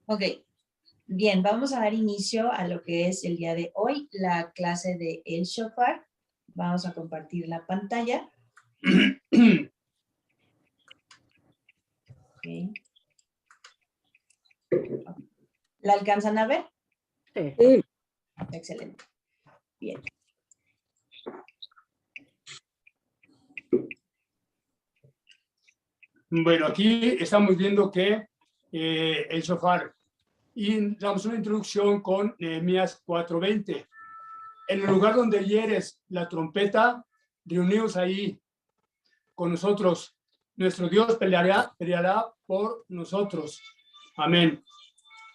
Ok, bien, vamos a dar inicio a lo que es el día de hoy, la clase de El Shofar. Vamos a compartir la pantalla. Okay. ¿La alcanzan a ver? Sí. Excelente. Bien. Bueno, aquí estamos viendo que el shofar, y damos una introducción con Nehemías 4:20. En el lugar donde hieres la trompeta, reunidos ahí con nosotros. Nuestro Dios peleará por nosotros. Amén.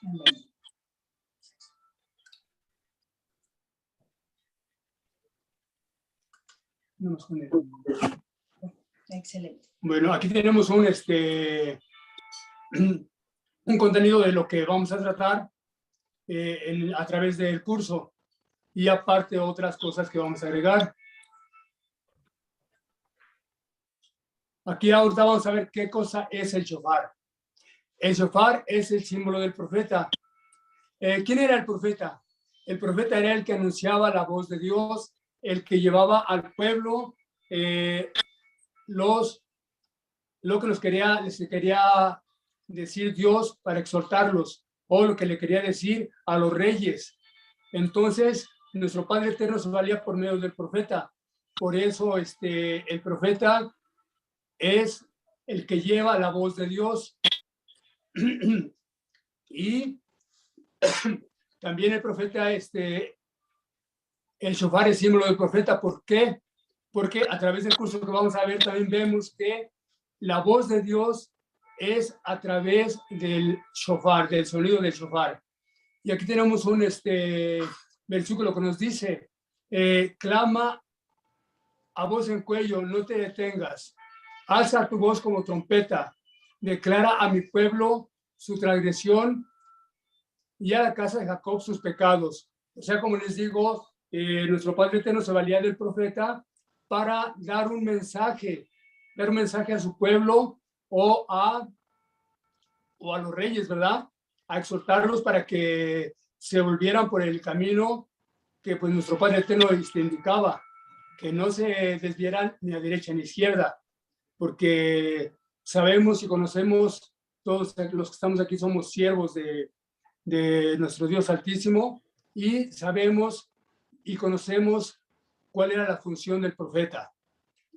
Amén. Excelente. Bueno, aquí tenemos un contenido de lo que vamos a tratar a través del curso y aparte otras cosas que vamos a agregar. Aquí ahorita vamos a ver qué cosa es el shofar. El shofar es el símbolo del profeta. ¿Quién era el profeta? El profeta era el que anunciaba la voz de Dios, el que llevaba al pueblo lo que les quería decir Dios para exhortarlos, o lo que le quería decir a los reyes. Entonces, nuestro Padre Eterno se valía por medio del profeta. Por eso el profeta es el que lleva la voz de Dios. Y también el profeta, el shofar es símbolo del profeta. ¿Por qué? Porque a través del curso que vamos a ver también vemos que la voz de Dios es a través del shofar, del sonido del shofar. Y aquí tenemos un versículo que nos dice, clama a voz en cuello, no te detengas, alza tu voz como trompeta, declara a mi pueblo su transgresión y a la casa de Jacob sus pecados. O sea, como les digo, nuestro Padre Eterno se valía del profeta para dar un mensaje a su pueblo o a los reyes, ¿verdad? A exhortarlos para que se volvieran por el camino que pues nuestro Padre Eterno indicaba, que no se desvieran ni a derecha ni a izquierda, porque sabemos y conocemos, todos los que estamos aquí somos siervos de nuestro Dios Altísimo, y sabemos y conocemos cuál era la función del profeta.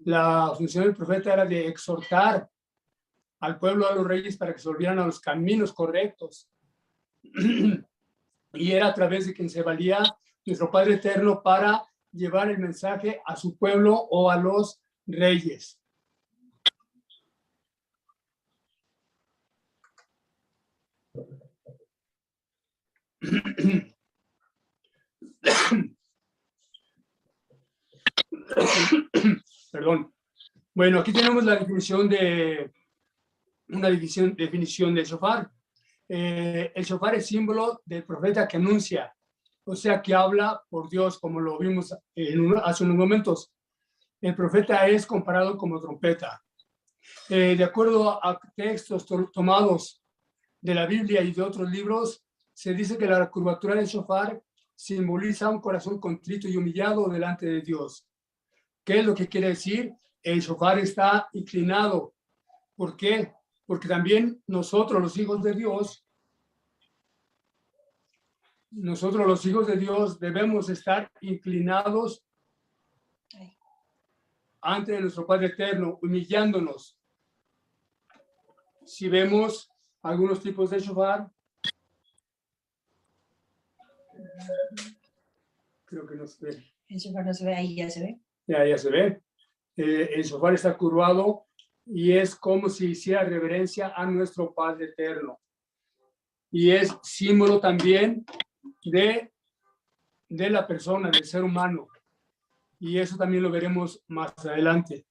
La función del profeta era de exhortar al pueblo, a los reyes, para que se volvieran a los caminos correctos. Y era a través de quien se valía nuestro Padre Eterno para llevar el mensaje a su pueblo o a los reyes. Perdón. Bueno, aquí tenemos la definición definición del shofar. El shofar es símbolo del profeta que anuncia, o sea, que habla por Dios, como lo vimos hace unos momentos. El profeta es comparado como trompeta. De acuerdo a textos tomados de la Biblia y de otros libros, se dice que la curvatura del shofar simboliza un corazón contrito y humillado delante de Dios. ¿Qué es lo que quiere decir? El shofar está inclinado. ¿Por qué? Porque también nosotros, los hijos de Dios, debemos estar inclinados ante nuestro Padre Eterno, humillándonos. Si vemos algunos tipos de shofar, creo que no se ve. El shofar no se ve, ahí ya se ve. Ya se ve. El shofar está curvado y es como si hiciera reverencia a nuestro Padre Eterno. Y es símbolo también de la persona, del ser humano. Y eso también lo veremos más adelante.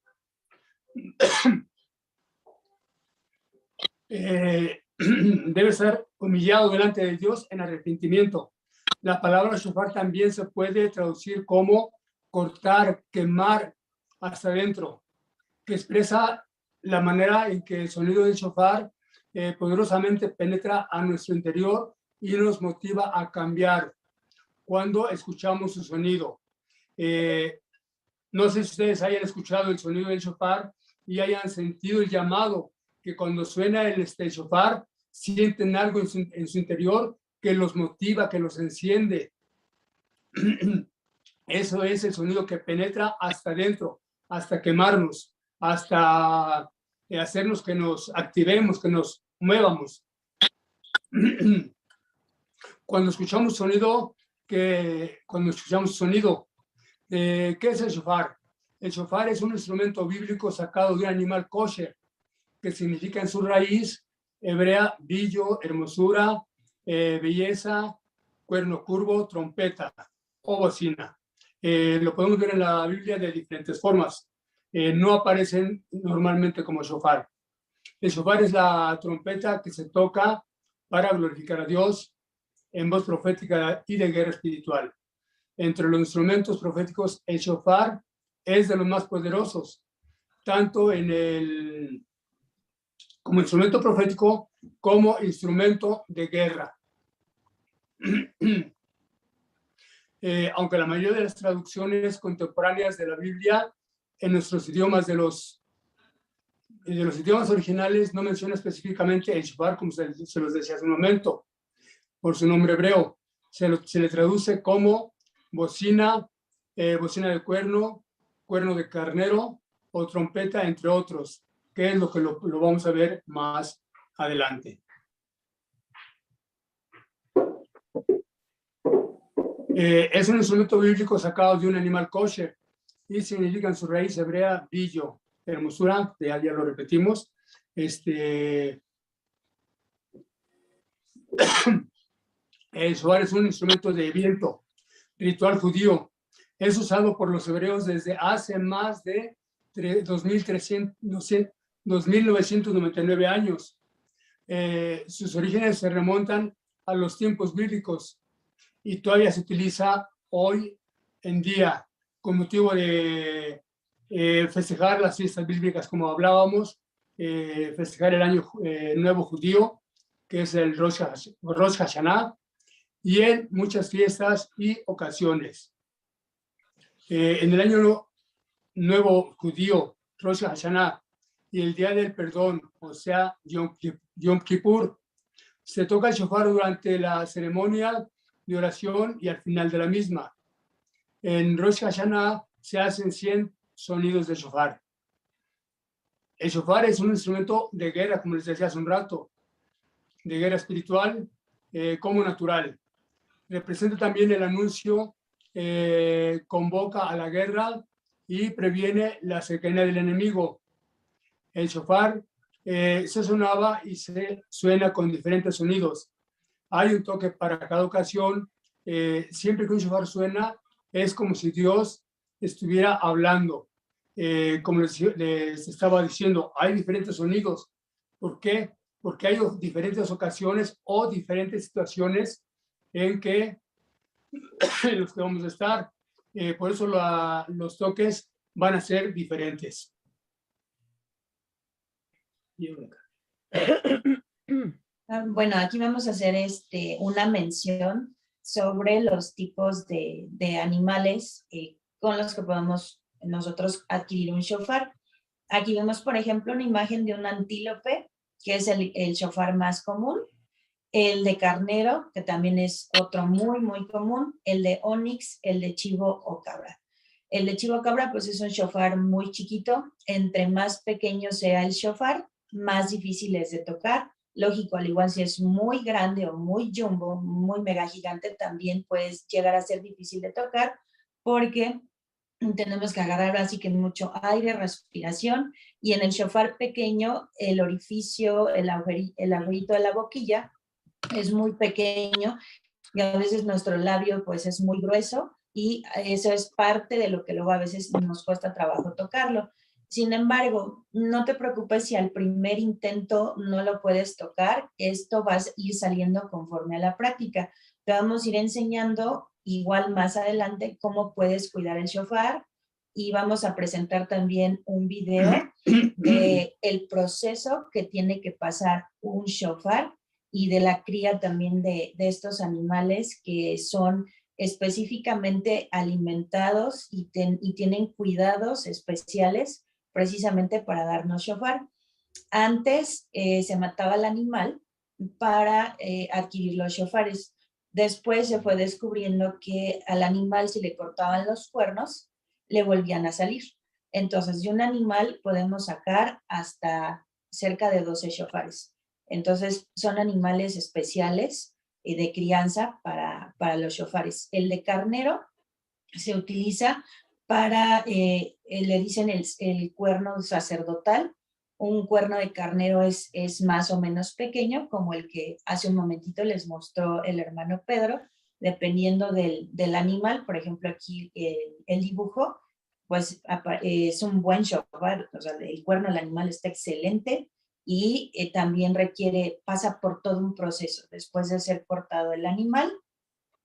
Debe ser humillado delante de Dios en arrepentimiento. La palabra shofar también se puede traducir como cortar, quemar hasta adentro, que expresa la manera en que el sonido del shofar poderosamente penetra a nuestro interior y nos motiva a cambiar cuando escuchamos su sonido. No sé si ustedes hayan escuchado el sonido del shofar y hayan sentido el llamado, que cuando suena el shofar, sienten algo en su interior que los motiva, que los enciende. Eso es el sonido que penetra hasta adentro, hasta quemarnos, hasta hacernos que nos activemos, que nos muevamos. Cuando escuchamos sonido, ¿qué es el shofar? El shofar es un instrumento bíblico sacado de un animal kosher, que significa en su raíz hebrea brillo, hermosura, belleza, cuerno curvo, trompeta o bocina. Lo podemos ver en la Biblia de diferentes formas. No aparecen normalmente como shofar. El shofar es la trompeta que se toca para glorificar a Dios en voz profética y de guerra espiritual. Entre los instrumentos proféticos, el shofar es de los más poderosos, tanto como instrumento profético como instrumento de guerra. Aunque la mayoría de las traducciones contemporáneas de la Biblia en nuestros idiomas de los idiomas originales no menciona específicamente el shofar, como se los decía hace un momento, por su nombre hebreo. Se le traduce como bocina, bocina de cuerno, cuerno de carnero o trompeta, entre otros, que es lo que lo vamos a ver más adelante. Es un instrumento bíblico sacado de un animal kosher y significa en su raíz hebrea brillo, hermosura, ya lo repetimos. El shofar es un instrumento de viento, ritual judío. Es usado por los hebreos desde hace más de 2.999 años. Sus orígenes se remontan a los tiempos bíblicos y todavía se utiliza hoy en día con motivo de festejar las fiestas bíblicas, como hablábamos, festejar el año nuevo judío, que es el Rosh Hashanah, y en muchas fiestas y ocasiones. En el año nuevo judío, Rosh Hashanah, y el día del perdón, o sea, Yom Kippur, se toca el shofar durante la ceremonia de oración y al final de la misma. En Rosh Hashanah se hacen 100 sonidos de shofar. El shofar es un instrumento de guerra, como les decía hace un rato, de guerra espiritual como natural. Representa también el anuncio, convoca a la guerra y previene la cercanía del enemigo. El shofar se sonaba y se suena con diferentes sonidos. Hay un toque para cada ocasión. Siempre que un shofar suena, es como si Dios estuviera hablando. Como les estaba diciendo, hay diferentes sonidos. ¿Por qué? Porque hay diferentes ocasiones o diferentes situaciones en los que vamos a estar. Por eso los toques van a ser diferentes. Bueno, aquí vamos a hacer una mención sobre los tipos de animales con los que podemos nosotros adquirir un shofar. Aquí vemos, por ejemplo, una imagen de un antílope, que es el shofar más común, el de carnero, que también es otro muy, muy común, el de onix, el de chivo o cabra. El de chivo o cabra, pues es un shofar muy chiquito. Entre más pequeño sea el shofar, más difícil es de tocar. Lógico, al igual si es muy grande o muy jumbo, muy mega gigante, también puede llegar a ser difícil de tocar porque tenemos que agarrar así que mucho aire, respiración, y en el shofar pequeño, el orificio, el agujerito de la boquilla es muy pequeño y a veces nuestro labio pues es muy grueso y eso es parte de lo que luego a veces nos cuesta trabajo tocarlo. Sin embargo, no te preocupes si al primer intento no lo puedes tocar, esto va a ir saliendo conforme a la práctica. Te vamos a ir enseñando igual más adelante cómo puedes cuidar el shofar, y vamos a presentar también un video de el proceso que tiene que pasar un shofar y de la cría también de estos animales que son específicamente alimentados y tienen cuidados especiales precisamente para darnos shofar. Antes se mataba al animal para adquirir los shofares. Después se fue descubriendo que al animal, si le cortaban los cuernos, le volvían a salir. Entonces, de un animal podemos sacar hasta cerca de 12 shofares. Entonces, son animales especiales de crianza para los shofares. El de carnero se utiliza para, le dicen el cuerno sacerdotal. Un cuerno de carnero es más o menos pequeño, como el que hace un momentito les mostró el hermano Pedro, dependiendo del animal. Por ejemplo, aquí el dibujo, pues es un buen shofar, o sea, el cuerno del animal está excelente y también pasa por todo un proceso. Después de ser cortado el animal,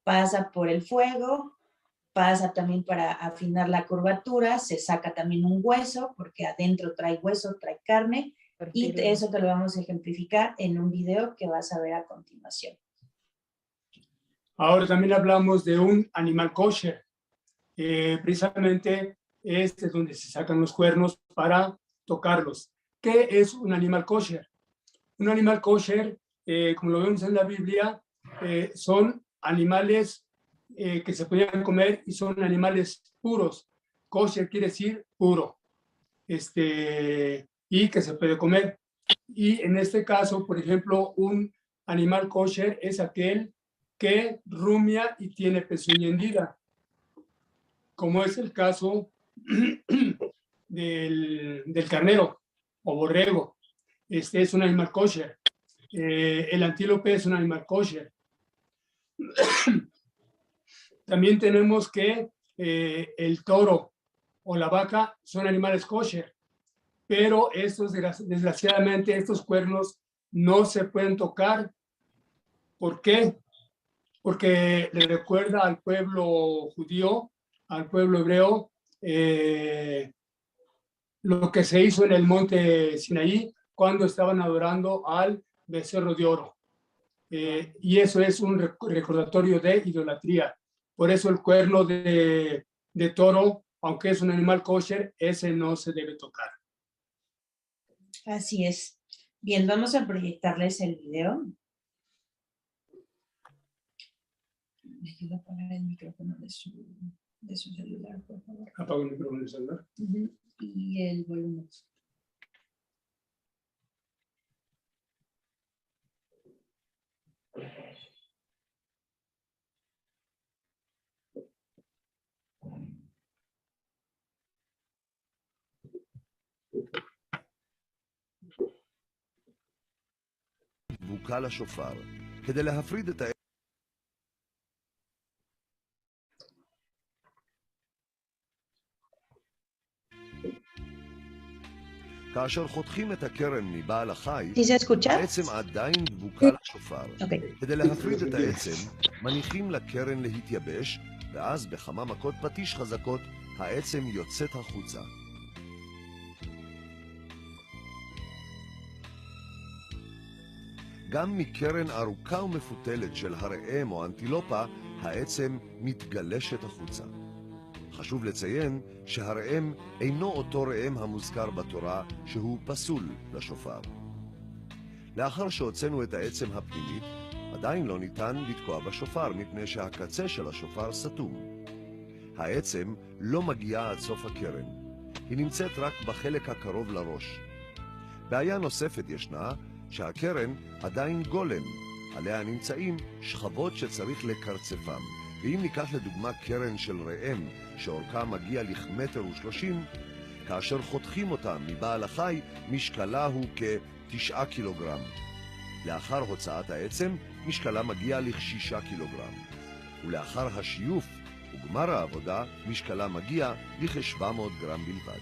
pasa por el fuego, pasa también para afinar la curvatura, se saca también un hueso, porque adentro trae hueso, trae carne, y eso te lo vamos a ejemplificar en un video que vas a ver a continuación. Ahora también hablamos de un animal kosher. Precisamente este es donde se sacan los cuernos para tocarlos. ¿Qué es un animal kosher? Un animal kosher, como lo vemos en la Biblia, son animales que se podían comer y son animales puros. Kosher quiere decir puro, y que se puede comer. Y en este caso, por ejemplo, un animal kosher es aquel que rumia y tiene pezuña hendida, como es el caso del carnero o borrego. Este es un animal kosher. El antílope es un animal kosher. También tenemos que el toro o la vaca son animales kosher, pero estos, desgraciadamente, estos cuernos no se pueden tocar. ¿Por qué? Porque le recuerda al pueblo judío, al pueblo hebreo, lo que se hizo en el monte Sinaí cuando estaban adorando al becerro de oro. Y eso es un recordatorio de idolatría. Por eso el cuerno de toro, aunque es un animal kosher, ese no se debe tocar. Así es. Bien, vamos a proyectarles el video. Me ayuda a apagar el micrófono de su celular, por favor. Apago el micrófono del celular. Y el volumen. דבוקה לשופר, כדי להפריד את כאשר חותכים את הקרן מבעל החי, העצם עדיין דבוקה לשופר. כדי להפריד את העצם, מניחים לקרן להתייבש, ואז בכמה מכות פטיש חזקות, העצם יוצאת החוצה. גם מקרן ארוכה ומפותלת של הראם או אנטילופה, העצם מתגלשת החוצה. חשוב לציין שהראם אינו אותו ראם המוזכר בתורה שהוא פסול לשופר. לאחר שהוצאנו את העצם הפנימית, עדיין לא ניתן לתקוע בשופר מפני שהקצה של השופר סתום. העצם לא מגיעה עד סוף הקרן. היא נמצאת רק בחלק הקרוב לראש. בעיה נוספת ישנה שהקרן עדיין גולם, עליה נמצאים שכבות שצריך לקרצפם. ואם ניקח לדוגמה קרן של ראם שאורכה מגיע לכמטר ו30, כאשר חותכים אותה מבעל החי, משקלה הוא כ9 קילוגרם. לאחר הוצאת העצם, משקלה מגיע ל6 קילוגרם. ולאחר השיוף וגמר העבודה, משקלה מגיע לכ700 גרם בלבד.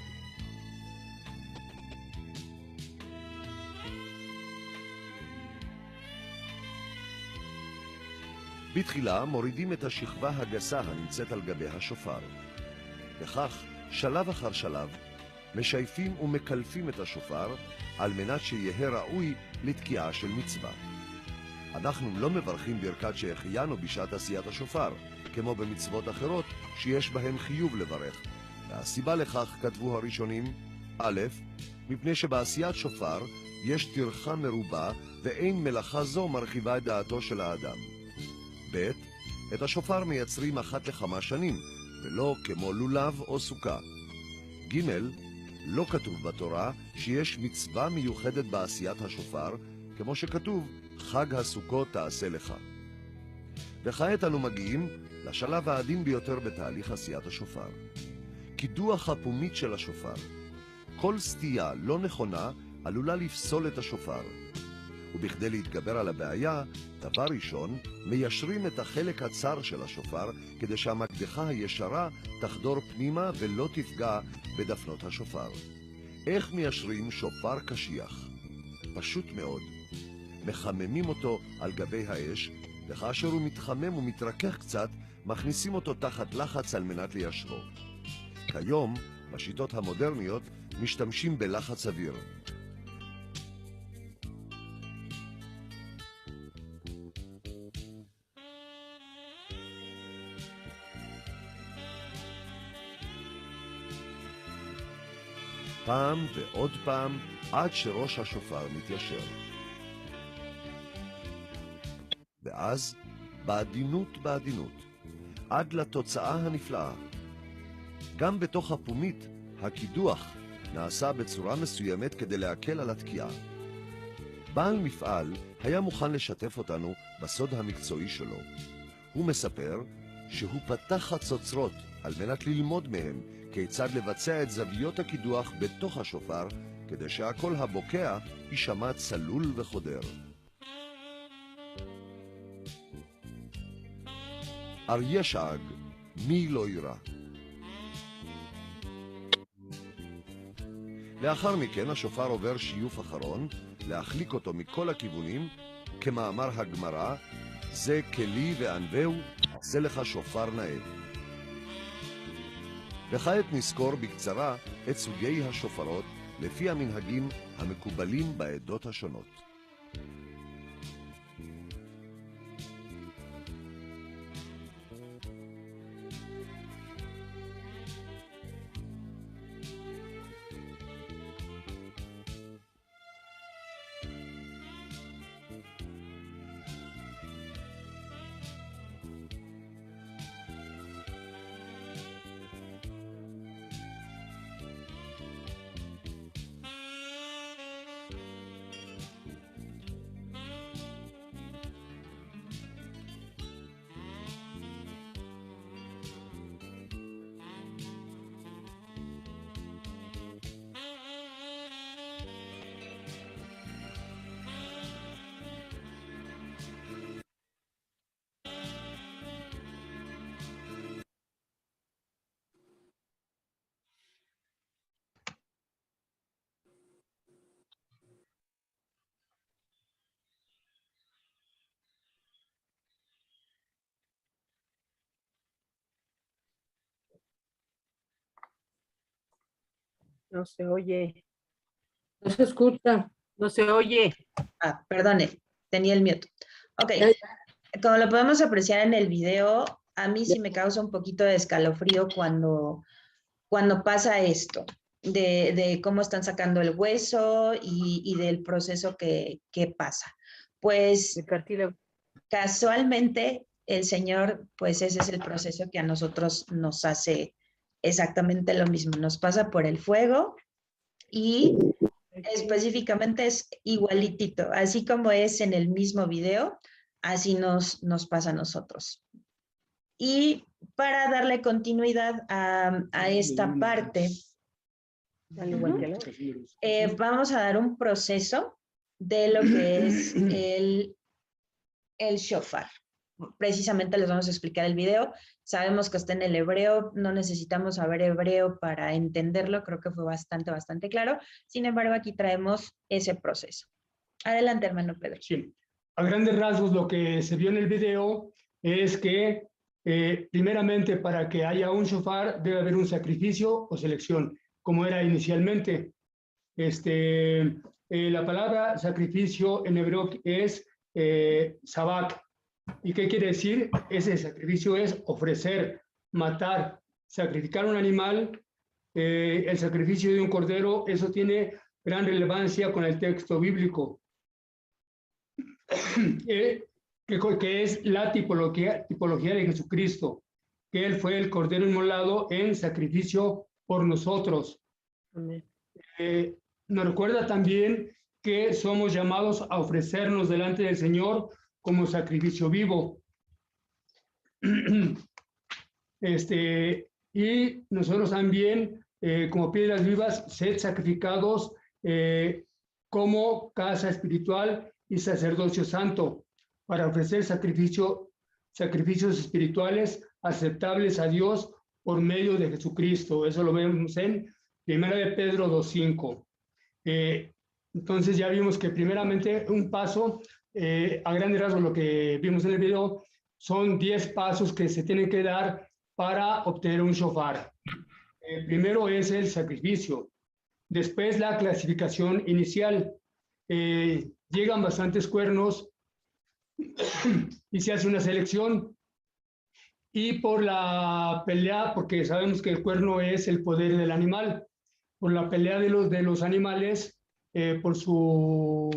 בתחילה מורידים את השכבה הגסה הנמצאת על גבי השופר. וכך שלב אחר שלב, משייפים ומקלפים את השופר על מנת שיהיה ראוי לתקיעה של מצווה. אנחנו לא מברכים ברכת שהחיינו בשעת עשיית השופר, כמו במצוות אחרות שיש בהם חיוב לברך. והסיבה לכך, כתבו הראשונים, א', מפני שבעשיית שופר יש טרחה מרובה ואין מלאכה זו מרחיבה את דעתו של האדם. ב', את השופר מייצרים אחת לכמה שנים, ולא כמו לולב או סוכה. ג', לא כתוב בתורה שיש מצווה מיוחדת בעשיית השופר, כמו שכתוב, חג הסוכות תעשה לך. וכעת אנו מגיעים לשלב העדין ביותר בתהליך עשיית השופר. קידוח הפומית של השופר. כל סטייה לא נכונה עלולה לפסול את השופר. ובכדי להתגבר על הבעיה, דבר ראשון, מיישרים את החלק הצר של השופר, כדי שהמקדחה הישרה תחדור פנימה ולא תפגע בדפנות השופר. איך מיישרים שופר קשיח? פשוט מאוד. מחממים אותו על גבי האש, וכאשר הוא מתחמם ומתרכך קצת, מכניסים אותו תחת לחץ על מנת ליישרו. כיום, בשיטות המודרניות, משתמשים בלחץ אוויר. פעם ועוד פעם, עד שראש השופר מתיישר. ואז, בעדינות, עד לתוצאה הנפלאה. גם בתוך הפומית, הקידוח נעשה בצורה מסוימת כדי להקל על התקיעה. בעל מפעל היה מוכן לשתף אותנו בסוד המקצועי שלו. הוא מספר שהוא פתח חצוצרות על מנת ללמוד מהם כיצד לבצע את זוויות הקידוח בתוך השופר, כדי שהקול הבוקע יישמע צלול וחודר. אריה שאג, מי לא ירא. לאחר מכן השופר עובר שיוף אחרון, להחליק אותו מכל הכיוונים, כמאמר הגמרא, זה כלי וענווהו, זה לך שופר נאה. וכעת נזכור בקצרה את סוגי השופרות לפי המנהגים המקובלים בעדות השונות. No se oye. No se escucha. No se oye. Ah, perdone, tenía el mute. Ok, como lo podemos apreciar en el video, a mí sí me causa un poquito de escalofrío cuando pasa esto, de cómo están sacando el hueso y del proceso que pasa. Pues casualmente el Señor, pues ese es el proceso que a nosotros nos hace exactamente lo mismo, nos pasa por el fuego y específicamente es igualitito, así como es en el mismo video, así nos pasa a nosotros. Y para darle continuidad a esta parte, vamos a dar un proceso de lo que es el shofar. Precisamente les vamos a explicar el video. Sabemos que está en el hebreo, no necesitamos saber hebreo para entenderlo, creo que fue bastante claro. Sin embargo, aquí traemos ese proceso. Adelante, hermano Pedro. Sí, a grandes rasgos lo que se vio en el video es que Primeramente, para que haya un shofar, debe haber un sacrificio o selección, como era inicialmente. La palabra sacrificio en hebreo es sabak. ¿Y qué quiere decir? Ese sacrificio es ofrecer, matar, sacrificar un animal. El sacrificio de un cordero, eso tiene gran relevancia con el texto bíblico, que es la tipología de Jesucristo, que Él fue el cordero inmolado en sacrificio por nosotros. Amén. Nos recuerda también que somos llamados a ofrecernos delante del Señor como sacrificio vivo. Y nosotros también, como piedras vivas, sed sacrificados como casa espiritual y sacerdocio santo, para ofrecer sacrificios espirituales aceptables a Dios por medio de Jesucristo. Eso lo vemos en 1 de Pedro 2:5. Entonces ya vimos que primeramente un paso, a grandes rasgos lo que vimos en el video, son 10 pasos que se tienen que dar para obtener un shofar. Primero es el sacrificio, después la clasificación inicial. Llegan bastantes cuernos y se hace una selección. Y por la pelea, porque sabemos que el cuerno es el poder del animal, por la pelea de los animales, por su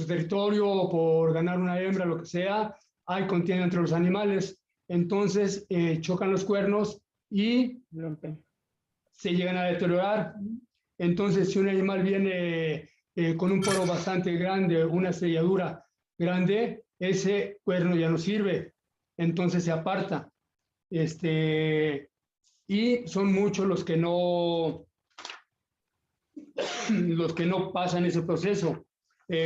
territorio o por ganar una hembra, lo que sea, hay contienda entre los animales. Entonces chocan los cuernos y se llegan a deteriorar. Entonces, si un animal viene con un poro bastante grande, una estrelladura grande, ese cuerno ya no sirve. Entonces se aparta. Y son muchos los que no pasan ese proceso.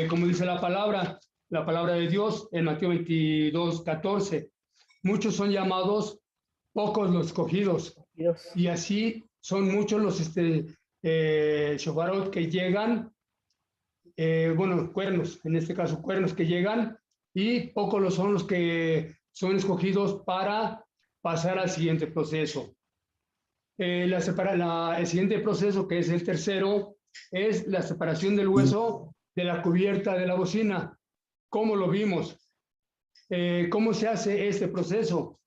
Como dice la palabra de Dios en Mateo 22:14. Muchos son llamados, pocos los escogidos. Dios. Y así son muchos los shofarot que llegan, cuernos, en este caso cuernos que llegan, y pocos son los que son escogidos para pasar al siguiente proceso. El siguiente proceso, que es el tercero, es la separación del hueso de la cubierta de la bocina. ¿Cómo lo vimos? ¿Cómo se hace este proceso?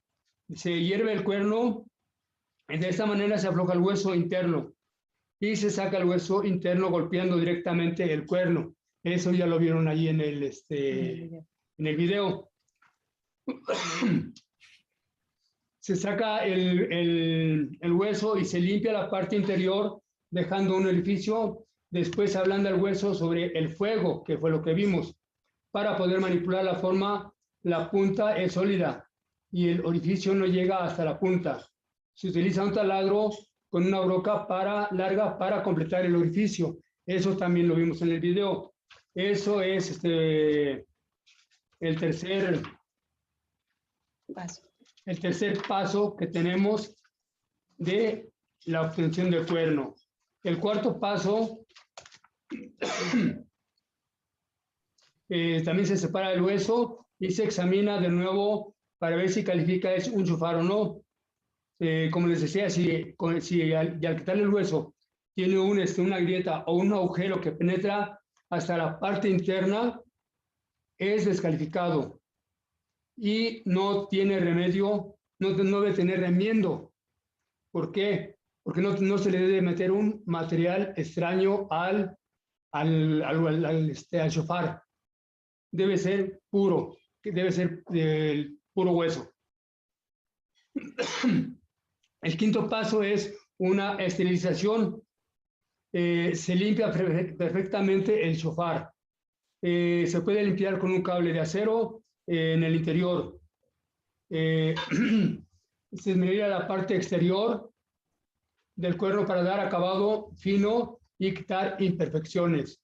Se hierve el cuerno, de esta manera se afloja el hueso interno y se saca el hueso interno golpeando directamente el cuerno. Eso ya lo vieron ahí en el video. Se saca el hueso y se limpia la parte interior, dejando un orificio. Después se ablanda el hueso sobre el fuego, que fue lo que vimos, para poder manipular la forma. La punta es sólida y el orificio no llega hasta la punta. Se utiliza un taladro con una broca larga para completar el orificio. Eso también lo vimos en el video. Eso es el tercer paso que tenemos de la obtención del cuerno. El cuarto paso, también se separa el hueso y se examina de nuevo para ver si califica es un shofar o no. Como les decía, si al quitarle el hueso tiene una grieta o un agujero que penetra hasta la parte interna, es descalificado y no tiene remedio, no debe tener remiendo. ¿Por qué? Porque no se le debe meter un material extraño al shofar. Debe ser puro, debe ser del puro hueso. El quinto paso es una esterilización. Se limpia perfectamente el shofar. Se puede limpiar con un cable de acero en el interior. Se esmeraría la parte exterior del cuerno para dar acabado fino y quitar imperfecciones.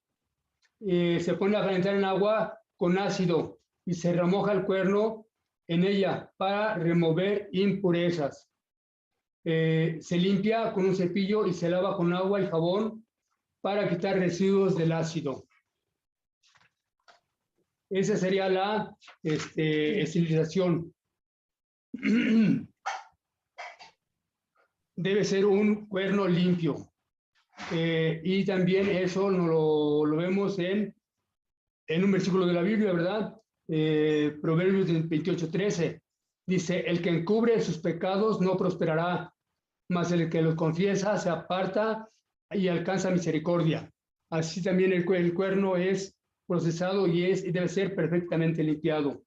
Se pone a calentar en agua con ácido y se remoja el cuerno en ella para remover impurezas. Se limpia con un cepillo y se lava con agua y jabón para quitar residuos del ácido. Esa sería la estilización. Debe ser un cuerno limpio. Y también eso lo vemos en un versículo de la Biblia, ¿verdad? Proverbios 28:13. Dice, el que encubre sus pecados no prosperará, mas el que los confiesa se aparta y alcanza misericordia. Así también el cuerno es procesado y debe ser perfectamente limpiado.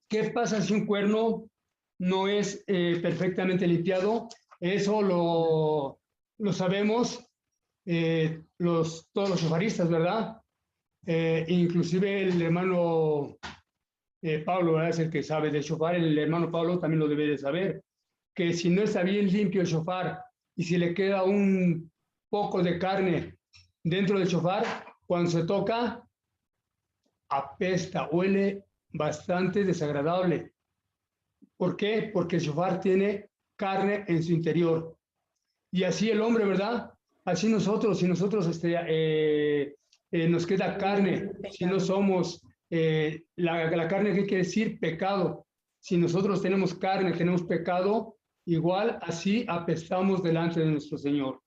¿Qué pasa si un cuerno no es perfectamente limpiado? Eso lo sabemos todos los shofaristas, ¿verdad? Inclusive el hermano Pablo, ¿verdad? Es el que sabe de shofar. El hermano Pablo también lo debe de saber, que si no está bien limpio el shofar y si le queda un poco de carne dentro del shofar, cuando se toca, apesta, huele bastante desagradable. ¿Por qué? Porque el shofar tiene carne en su interior. Y así el hombre, ¿verdad? Así nosotros, si nosotros nos queda carne, si no somos, la carne, ¿qué quiere decir? Pecado. Si nosotros tenemos carne, tenemos pecado, igual así apestamos delante de nuestro Señor.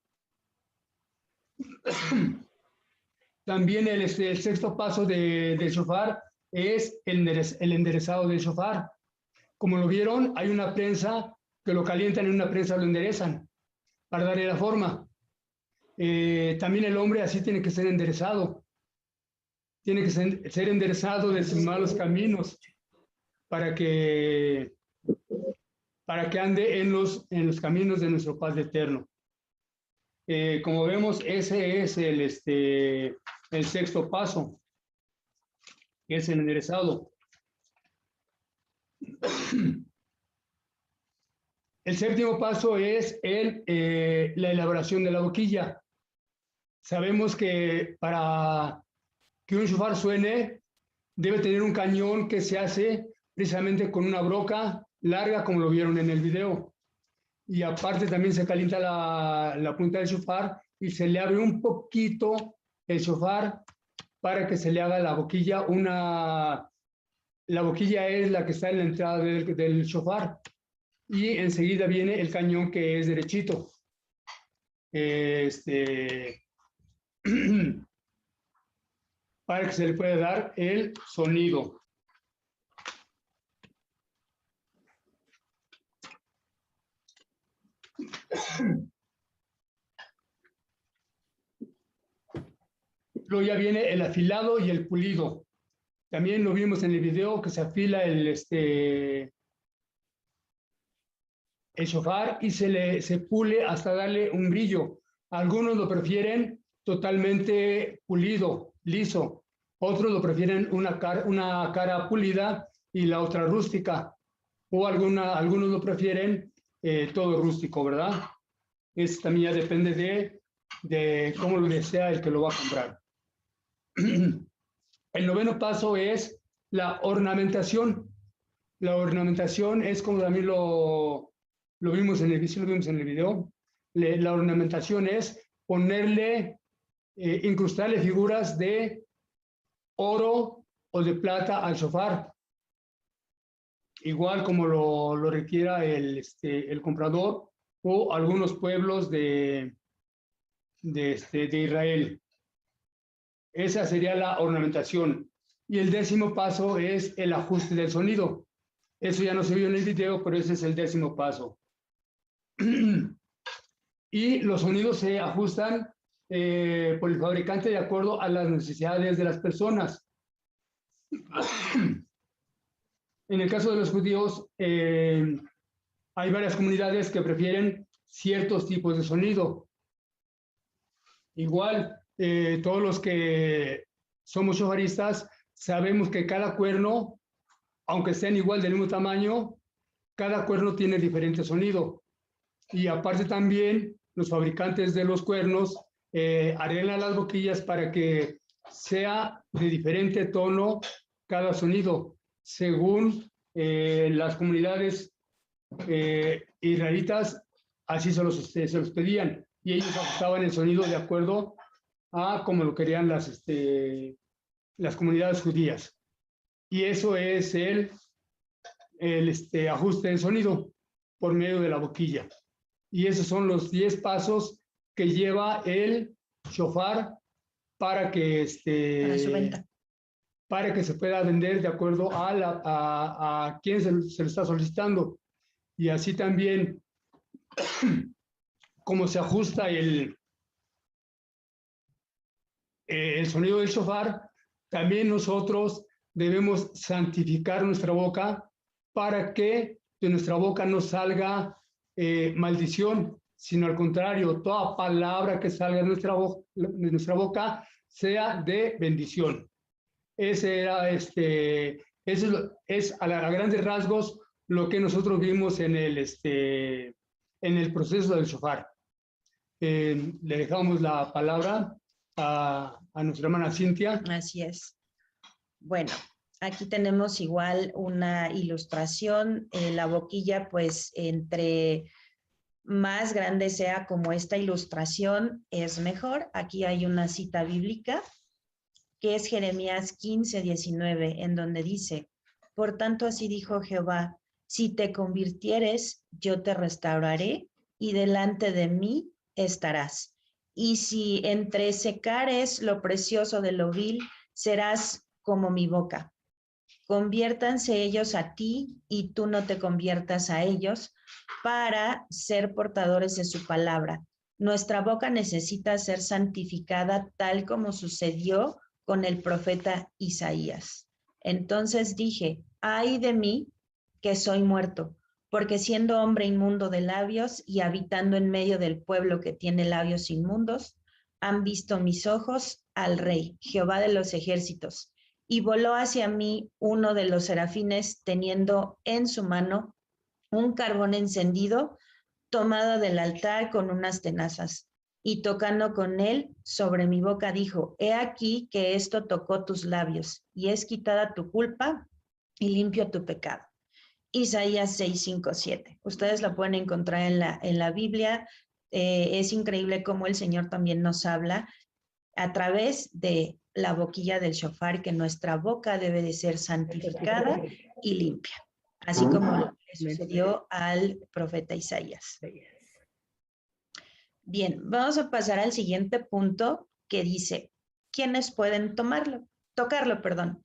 También el sexto paso del shofar es el enderezado del shofar. Como lo vieron, hay una prensa que lo calientan, en una prensa lo enderezan para darle la forma. También el hombre así tiene que ser enderezado. Tiene que ser enderezado de sus malos caminos para que ande en los caminos de nuestro Padre eterno. Como vemos, ese es el sexto paso, que es el enderezado. El séptimo paso es la elaboración de la boquilla. Sabemos que para que un shofar suene, debe tener un cañón que se hace precisamente con una broca larga, como lo vieron en el video. Y aparte también se calienta la punta del shofar y se le abre un poquito el shofar para que se le haga la boquilla. La boquilla es la que está en la entrada del shofar. Y enseguida viene el cañón, que es derechito. Para que se le pueda dar el sonido. Luego ya viene el afilado y el pulido. También lo vimos en el video, que se afila el shofar y se pule hasta darle un brillo. Algunos lo prefieren totalmente pulido, liso. Otros lo prefieren una cara pulida y la otra rústica. O algunos lo prefieren todo rústico, ¿verdad? Eso también ya depende de cómo lo desea el que lo va a comprar. El noveno paso es la ornamentación. La ornamentación es como también lo vimos en el video. La ornamentación es ponerle, incrustarle figuras de oro o de plata al shofar. Igual como lo requiera el comprador o algunos pueblos de Israel. Esa sería la ornamentación. Y el décimo paso es el ajuste del sonido. Eso ya no se vio en el video, pero ese es el décimo paso. Y los sonidos se ajustan por el fabricante de acuerdo a las necesidades de las personas. En el caso de los judíos, hay varias comunidades que prefieren ciertos tipos de sonido. Igual, todos los que somos shofaristas sabemos que cada cuerno, aunque sean igual del mismo tamaño, cada cuerno tiene diferente sonido. Y aparte también los fabricantes de los cuernos arreglan las boquillas para que sea de diferente tono cada sonido, según las comunidades israelitas, así se los pedían. Y ellos ajustaban el sonido de acuerdo a como lo querían las comunidades judías. Y eso es el ajuste de sonido por medio de la boquilla. Y esos son los 10 pasos que lleva el shofar para que, Para su venta. para que se pueda vender de acuerdo a quién se le está solicitando. Y así también, como se ajusta el sonido del shofar, también nosotros debemos santificar nuestra boca para que de nuestra boca no salga maldición, sino al contrario, toda palabra que salga de nuestra boca sea de bendición. Ese era eso es a grandes rasgos lo que nosotros vimos en el proceso del shofar. Le dejamos la palabra a nuestra hermana Cintia. Así es. Bueno, aquí tenemos igual una ilustración. La boquilla, pues, entre más grande sea como esta ilustración, es mejor. Aquí hay una cita bíblica, que es Jeremías 15:19, en donde dice: por tanto, así dijo Jehová, si te convirtieres, yo te restauraré, y delante de mí estarás. Y si entresecares lo precioso de lo vil, serás como mi boca. Conviértanse ellos a ti, y tú no te conviertas a ellos, para ser portadores de su palabra. Nuestra boca necesita ser santificada, tal como sucedió con el profeta Isaías. Entonces dije: ay de mí, que soy muerto, porque siendo hombre inmundo de labios y habitando en medio del pueblo que tiene labios inmundos, han visto mis ojos al Rey, Jehová de los ejércitos. Y voló hacia mí uno de los serafines, teniendo en su mano un carbón encendido, tomado del altar con unas tenazas. Y tocando con él sobre mi boca, dijo: he aquí que esto tocó tus labios, y es quitada tu culpa y limpio tu pecado. Isaías 6:5-7. Ustedes la pueden encontrar en la Biblia. Es increíble cómo el Señor también nos habla a través de la boquilla del shofar, que nuestra boca debe de ser santificada y limpia, así como le sucedió al profeta Isaías. Bien, vamos a pasar al siguiente punto, que dice: ¿quiénes pueden tocarlo, perdón?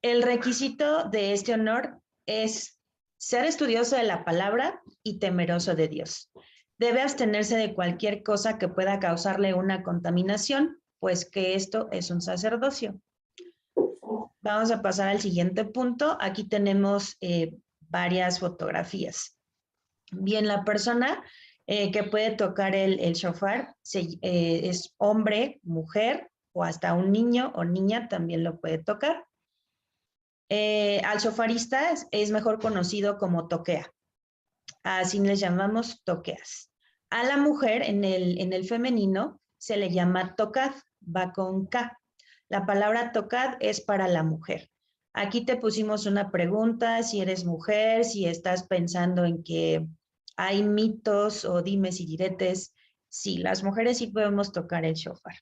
El requisito de este honor es ser estudioso de la palabra y temeroso de Dios. Debe abstenerse de cualquier cosa que pueda causarle una contaminación, pues que esto es un sacerdocio. Vamos a pasar al siguiente punto. Aquí tenemos varias fotografías. Bien, la persona que puede tocar el shofar es hombre, mujer, o hasta un niño o niña también lo puede tocar. Al shofarista es mejor conocido como toquea. Así les llamamos toqueas. A la mujer en el femenino se le llama tocad, va con K. La palabra tocad es para la mujer. Aquí te pusimos una pregunta: si eres mujer, si estás pensando en que hay mitos o dimes y diretes. Sí, las mujeres sí podemos tocar el shofar.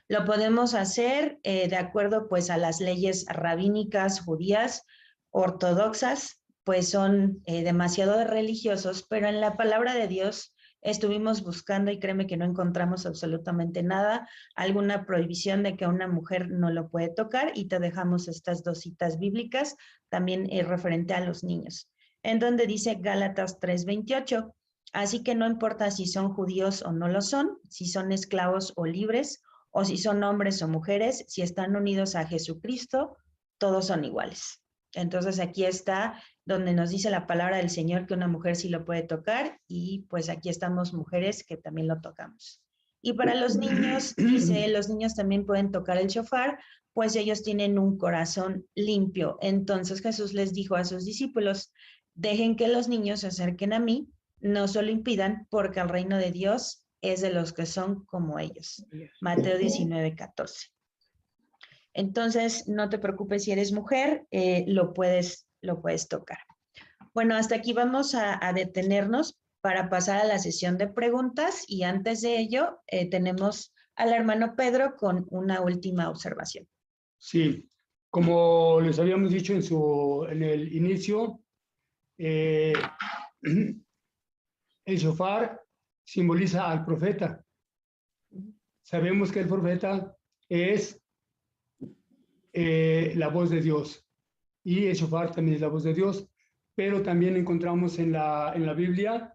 Lo podemos hacer de acuerdo pues a las leyes rabínicas, judías, ortodoxas, pues son demasiado religiosos, pero en la palabra de Dios estuvimos buscando y créeme que no encontramos absolutamente nada, alguna prohibición de que una mujer no lo puede tocar, y te dejamos estas dos citas bíblicas, también referente a los niños, en donde dice Gálatas 3:28, así que no importa si son judíos o no lo son, si son esclavos o libres, o si son hombres o mujeres, si están unidos a Jesucristo, todos son iguales. Entonces aquí está donde nos dice la palabra del Señor que una mujer sí lo puede tocar, y pues aquí estamos mujeres que también lo tocamos. Y para los niños, dice, los niños también pueden tocar el shofar, pues ellos tienen un corazón limpio. Entonces Jesús les dijo a sus discípulos: dejen que los niños se acerquen a mí, no se lo impidan, porque el reino de Dios es de los que son como ellos. Mateo 19:14. Entonces, no te preocupes si eres mujer, lo puedes tocar. Bueno, hasta aquí vamos a detenernos para pasar a la sesión de preguntas, y antes de ello tenemos al hermano Pedro con una última observación. Sí, como les habíamos dicho en el inicio, el shofar simboliza al profeta. Sabemos que el profeta es la voz de Dios y el shofar también es la voz de Dios, pero también encontramos en la Biblia,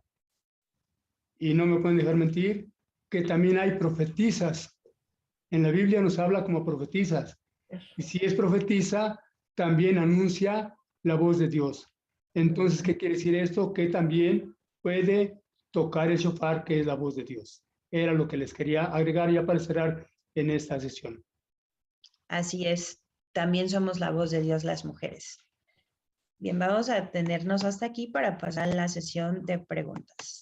y no me pueden dejar mentir, que también hay profetisas. En la Biblia nos habla como profetisas. Y si es profetisa, también anuncia la voz de Dios. Entonces, ¿qué quiere decir esto? Que también puede tocar el shofar, que es la voz de Dios. Era lo que les quería agregar ya para cerrar en esta sesión. Así es, también somos la voz de Dios las mujeres. Bien, vamos a detenernos hasta aquí para pasar a la sesión de preguntas.